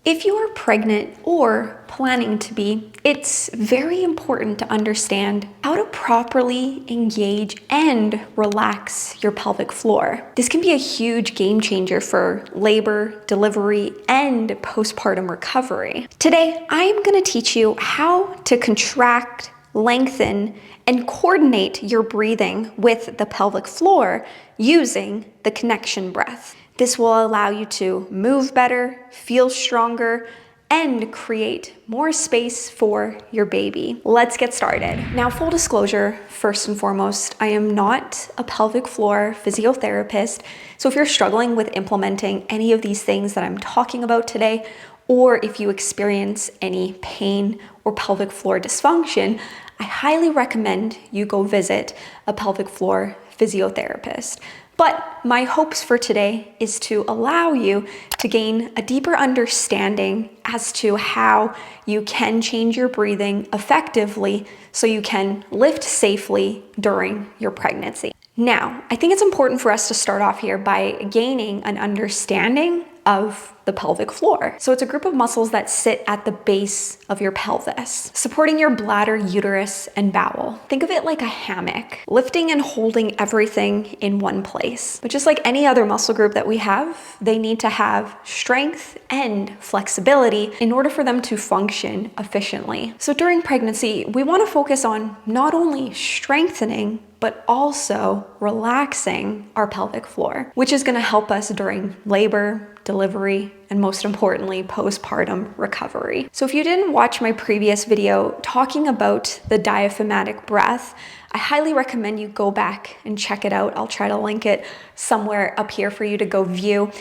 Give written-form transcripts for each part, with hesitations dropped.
If you are pregnant or planning to be, it's very important to understand how to properly engage and relax your pelvic floor. This can be a huge game changer for labor, delivery, and postpartum recovery. Today, I'm going to teach you how to contract, lengthen, and coordinate your breathing with the pelvic floor using the connection breath. This will allow you to move better, feel stronger, and create more space for your baby. Let's get started. Now, full disclosure, first and foremost, I am not a pelvic floor physiotherapist. So if you're struggling with implementing any of these things that I'm talking about today, or if you experience any pain or pelvic floor dysfunction, I highly recommend you go visit a pelvic floor physiotherapist. But my hopes for today is to allow you to gain a deeper understanding as to how you can change your breathing effectively so you can lift safely during your pregnancy. Now, I think it's important for us to start off here by gaining an understanding of the pelvic floor. So it's a group of muscles that sit at the base of your pelvis, supporting your bladder, uterus, and bowel. Think of it like a hammock, lifting and holding everything in one place. But just like any other muscle group that we have, they need to have strength and flexibility in order for them to function efficiently. So during pregnancy, we want to focus on not only strengthening, but also relaxing our pelvic floor, which is going to help us during labor, delivery, and most importantly, postpartum recovery. So if you didn't watch my previous video talking about the diaphragmatic breath, I highly recommend you go back and check it out. I'll try to link it somewhere up here for you to go view.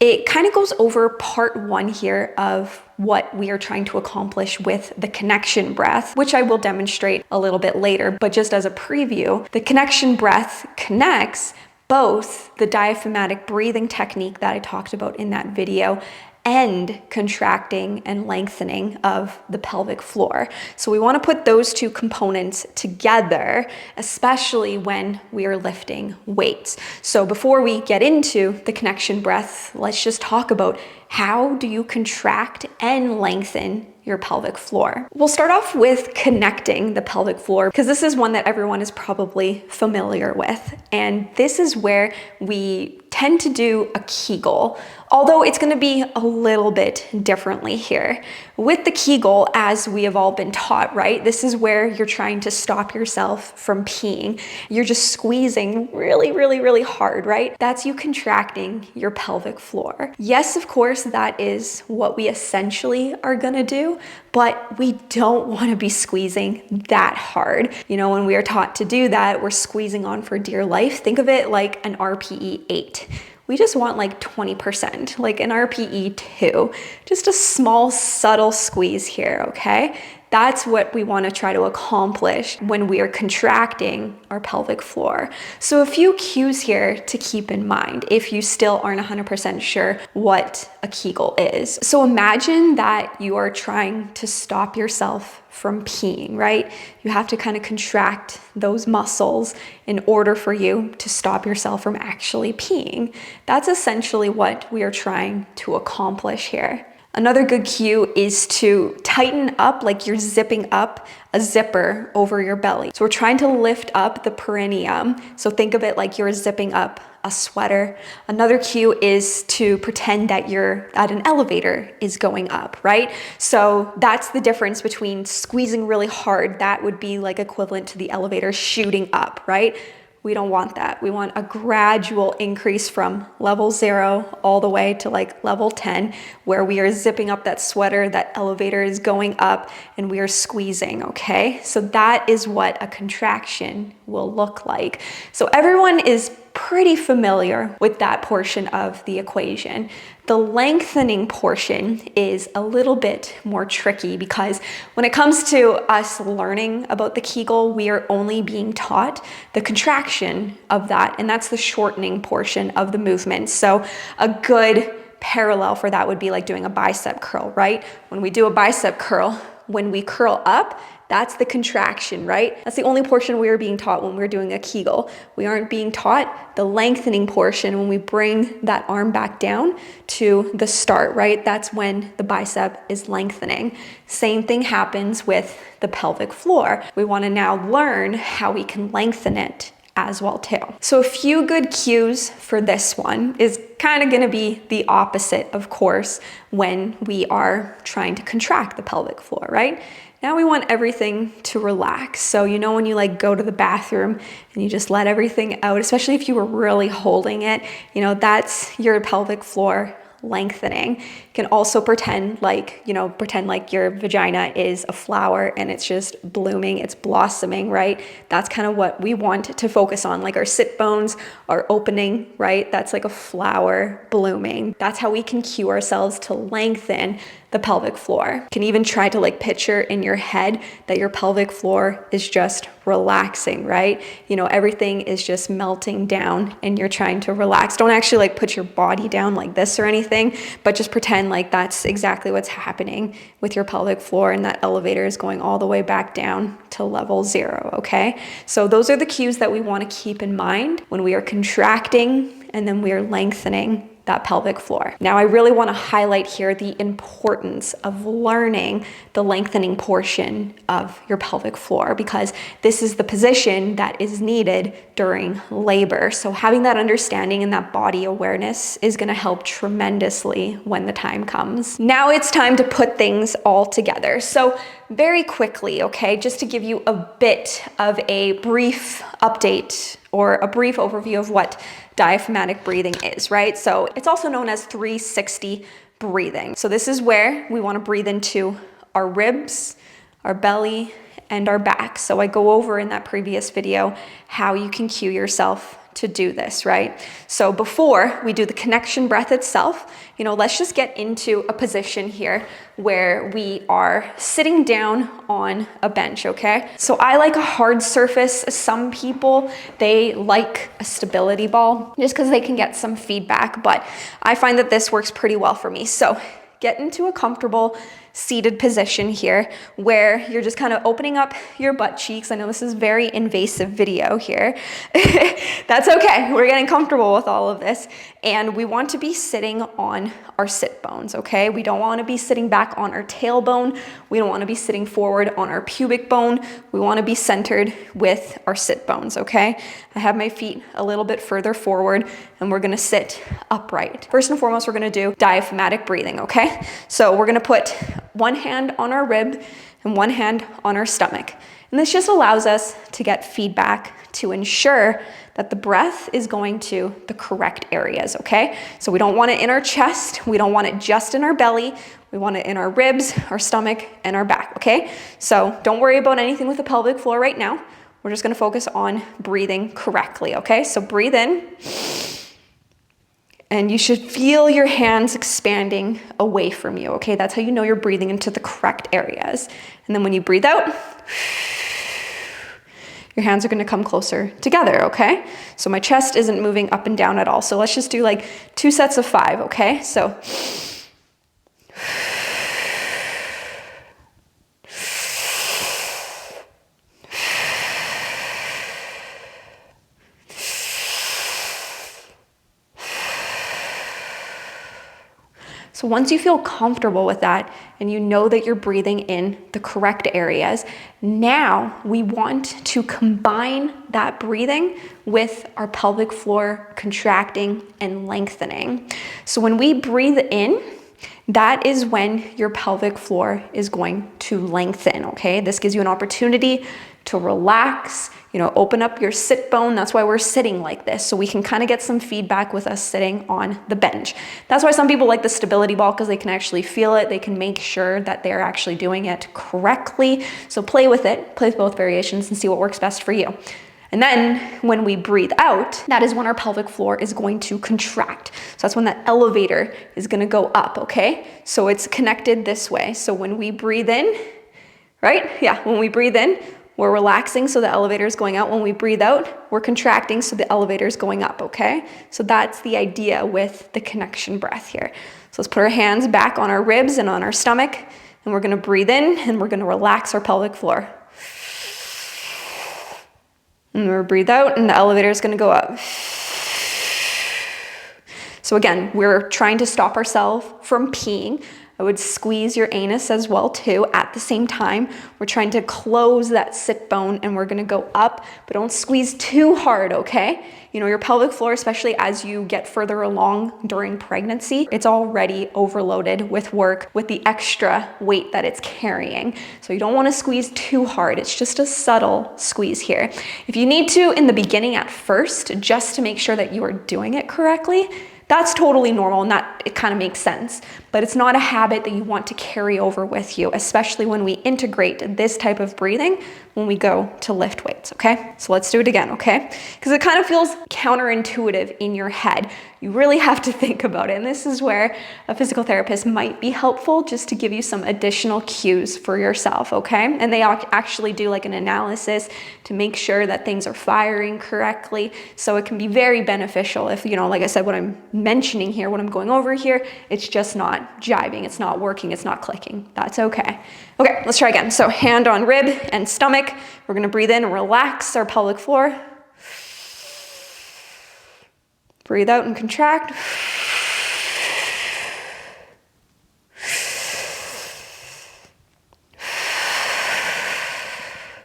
It kind of goes over part one here of what we are trying to accomplish with the connection breath, which I will demonstrate a little bit later. But just as a preview, the connection breath connects both the diaphragmatic breathing technique that I talked about in that video and contracting and lengthening of the pelvic floor. So we want to put those two components together, especially when we are lifting weights. So before we get into the connection breath, let's just talk about how do you contract and lengthen your pelvic floor. We'll start off with connecting the pelvic floor because this is one that everyone is probably familiar with. And this is where we tend to do a Kegel, although it's going to be a little bit differently here. With the Kegel, as we have all been taught, right? This is where you're trying to stop yourself from peeing. You're just squeezing really, really, really hard, right? That's you contracting your pelvic floor. Yes, of course, that is what we essentially are going to do, but we don't want to be squeezing that hard. You know, when we are taught to do that, we're squeezing on for dear life. Think of it like an RPE 8. We just want like 20%, like an RPE 2. Just a small, subtle squeeze here, okay? That's what we want to try to accomplish when we are contracting our pelvic floor. So a few cues here to keep in mind if you still aren't 100% sure what a Kegel is. So imagine that you are trying to stop yourself from peeing, right? You have to kind of contract those muscles in order for you to stop yourself from actually peeing. That's essentially what we are trying to accomplish here. Another good cue is to tighten up like you're zipping up a zipper over your belly. So we're trying to lift up the perineum. So think of it like you're zipping up a sweater. Another cue is to pretend that you're at an elevator is going up, right? So that's the difference between squeezing really hard. That would be like equivalent to the elevator shooting up, right? We don't want that. We want a gradual increase from level 0 all the way to like level 10, where we are zipping up that sweater, that elevator is going up, and we are squeezing, okay? So that is what a contraction will look like. So everyone is pretty familiar with that portion of the equation. The lengthening portion is a little bit more tricky because when it comes to us learning about the Kegel, we are only being taught the contraction of that, and that's the shortening portion of the movement. So a good parallel for that would be like doing a bicep curl, right? When we do a bicep curl, when we curl up, that's the contraction, right? That's the only portion we are being taught when we're doing a Kegel. We aren't being taught the lengthening portion when we bring that arm back down to the start, right? That's when the bicep is lengthening. Same thing happens with the pelvic floor. We want to now learn how we can lengthen it as well too. So a few good cues for this one is kind of going to be the opposite, of course, when we are trying to contract the pelvic floor, right? Now we want everything to relax. So you know when you like go to the bathroom and you just let everything out, especially if you were really holding it, you know, that's your pelvic floor lengthening. You can also pretend like your vagina is a flower and it's just blooming, it's blossoming, right? That's kind of what we want to focus on. Like our sit bones are opening, right? That's like a flower blooming. That's how we can cue ourselves to lengthen the pelvic floor. You can even try to like picture in your head that your pelvic floor is just relaxing, right? You know, everything is just melting down and you're trying to relax. Don't actually like put your body down like this or anything, but just pretend like that's exactly what's happening with your pelvic floor, and that elevator is going all the way back down to level 0, okay? So those are the cues that we want to keep in mind when we are contracting and then we are lengthening that pelvic floor. Now, I really want to highlight here the importance of learning the lengthening portion of your pelvic floor, because this is the position that is needed during labor. So having that understanding and that body awareness is going to help tremendously when the time comes. Now it's time to put things all together. So very quickly, okay, just to give you a bit of a brief update or a brief overview of what diaphragmatic breathing is, right? So it's also known as 360 breathing. So this is where we want to breathe into our ribs, our belly, and our back. So I go over in that previous video how you can cue yourself to do this, right? So before we do the connection breath itself, you know, let's just get into a position here where we are sitting down on a bench, okay? So I like a hard surface. Some people, they like a stability ball just because they can get some feedback, but I find that this works pretty well for me. So get into a comfortable seated position here where you're just kind of opening up your butt cheeks. I know this is very invasive video here. That's okay. We're getting comfortable with all of this. And we want to be sitting on our sit bones, okay? We don't want to be sitting back on our tailbone. We don't want to be sitting forward on our pubic bone. We want to be centered with our sit bones, okay? I have my feet a little bit further forward and we're going to sit upright. First and foremost, we're going to do diaphragmatic breathing, okay? So we're going to put one hand on our rib and one hand on our stomach. And this just allows us to get feedback to ensure that the breath is going to the correct areas, okay? So we don't want it in our chest. We don't want it just in our belly. We want it in our ribs, our stomach, and our back, okay? So don't worry about anything with the pelvic floor right now. We're just gonna focus on breathing correctly, okay? So breathe in. And you should feel your hands expanding away from you, okay? That's how you know you're breathing into the correct areas. And then when you breathe out, your hands are gonna come closer together, okay? So my chest isn't moving up and down at all. So let's just do like 2 sets of 5, okay? So So once you feel comfortable with that and you know that you're breathing in the correct areas, now we want to combine that breathing with our pelvic floor contracting and lengthening. So when we breathe in, that is when your pelvic floor is going to lengthen, okay? This gives you an opportunity to relax, you know, open up your sit bone. That's why we're sitting like this, so we can kind of get some feedback with us sitting on the bench. That's why some people like the stability ball, because they can actually feel it. They can make sure that they're actually doing it correctly. So play with it, play with both variations and see what works best for you. And then when we breathe out, that is when our pelvic floor is going to contract. So that's when that elevator is going to go up, okay? So it's connected this way. So when we breathe in, right? Yeah, when we breathe in, we're relaxing, so the elevator is going out. When we breathe out, we're contracting, so the elevator is going up, okay? So that's the idea with the connection breath here. So let's put our hands back on our ribs and on our stomach, and we're gonna breathe in and we're gonna relax our pelvic floor. And we'll breathe out and the elevator is gonna go up. So again, we're trying to stop ourselves from peeing. I would squeeze your anus as well too at the same time. We're trying to close that sit bone and we're gonna go up, but don't squeeze too hard, okay? You know, your pelvic floor, especially as you get further along during pregnancy, it's already overloaded with work with the extra weight that it's carrying. So you don't wanna squeeze too hard. It's just a subtle squeeze here. If you need to in the beginning at first, just to make sure that you are doing it correctly, that's totally normal and that it kind of makes sense, but it's not a habit that you want to carry over with you, especially when we integrate this type of breathing when we go to lift weights, okay? So let's do it again, okay? Because it kind of feels counterintuitive in your head. You really have to think about it, and this is where a physical therapist might be helpful just to give you some additional cues for yourself, okay? And they actually do like an analysis to make sure that things are firing correctly, so it can be very beneficial if, you know, like I said, what I'm mentioning here, what I'm going over here, it's just not jiving, it's not working, it's not clicking. That's okay. Okay, let's try again. So hand on rib and stomach. We're gonna breathe in and relax our pelvic floor. Breathe out and contract.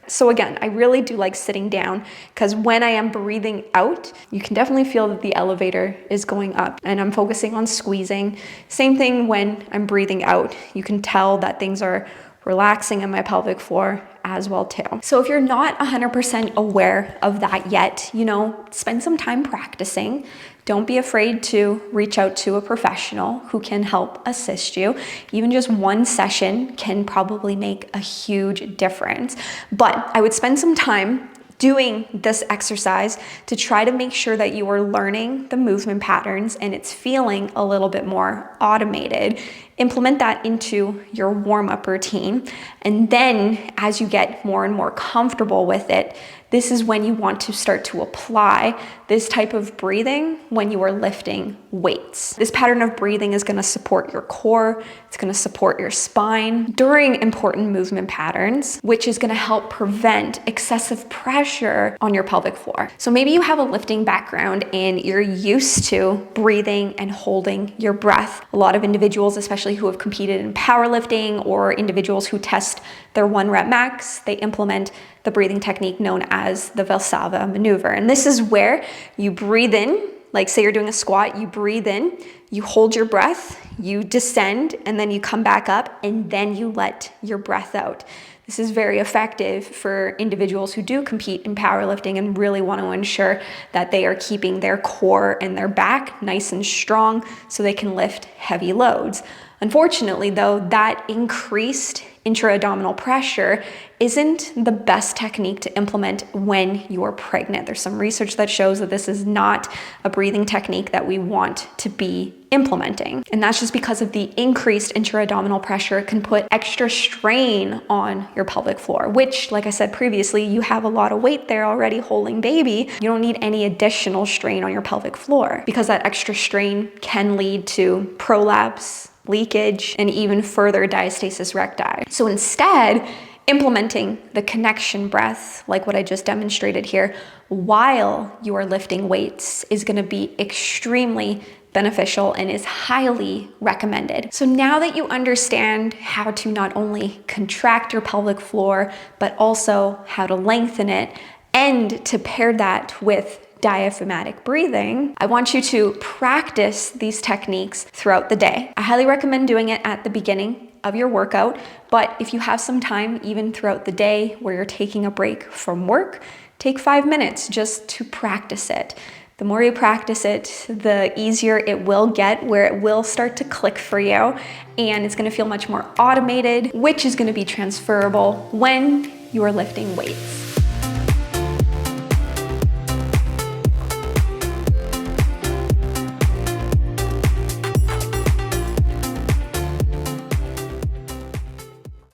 So again, I really do like sitting down because when I am breathing out, you can definitely feel that the elevator is going up and I'm focusing on squeezing. Same thing when I'm breathing out. You can tell that things are relaxing in my pelvic floor as well too. So if you're not 100% aware of that yet, you know, spend some time practicing. Don't be afraid to reach out to a professional who can help assist you. Even just one session can probably make a huge difference. But I would spend some time doing this exercise to try to make sure that you are learning the movement patterns and it's feeling a little bit more automated. Implement that into your warm-up routine. And then as you get more and more comfortable with it, this is when you want to start to apply this type of breathing when you are lifting weights. This pattern of breathing is going to support your core, it's going to support your spine during important movement patterns, which is going to help prevent excessive pressure on your pelvic floor. So maybe you have a lifting background and you're used to breathing and holding your breath. A lot of individuals, especially who have competed in powerlifting or individuals who test their 1 rep max, they implement the breathing technique known as the Valsalva maneuver. And this is where you breathe in, like say you're doing a squat, you breathe in, you hold your breath, you descend, and then you come back up, and then you let your breath out. This is very effective for individuals who do compete in powerlifting and really want to ensure that they are keeping their core and their back nice and strong so they can lift heavy loads. Unfortunately, though, that increased intra-abdominal pressure isn't the best technique to implement when you're pregnant. There's some research that shows that this is not a breathing technique that we want to be implementing. And that's just because of the increased intra-abdominal pressure can put extra strain on your pelvic floor, which, like I said previously, you have a lot of weight there already holding baby. You don't need any additional strain on your pelvic floor because that extra strain can lead to prolapse, leakage, and even further diastasis recti. So instead, implementing the connection breath, like what I just demonstrated here, while you are lifting weights is going to be extremely beneficial and is highly recommended. So now that you understand how to not only contract your pelvic floor, but also how to lengthen it and to pair that with diaphragmatic breathing, I want you to practice these techniques throughout the day. I highly recommend doing it at the beginning of your workout, but if you have some time even throughout the day where you're taking a break from work, take 5 minutes just to practice it. The more you practice it, the easier it will get, where it will start to click for you, and it's going to feel much more automated, which is going to be transferable when you are lifting weights.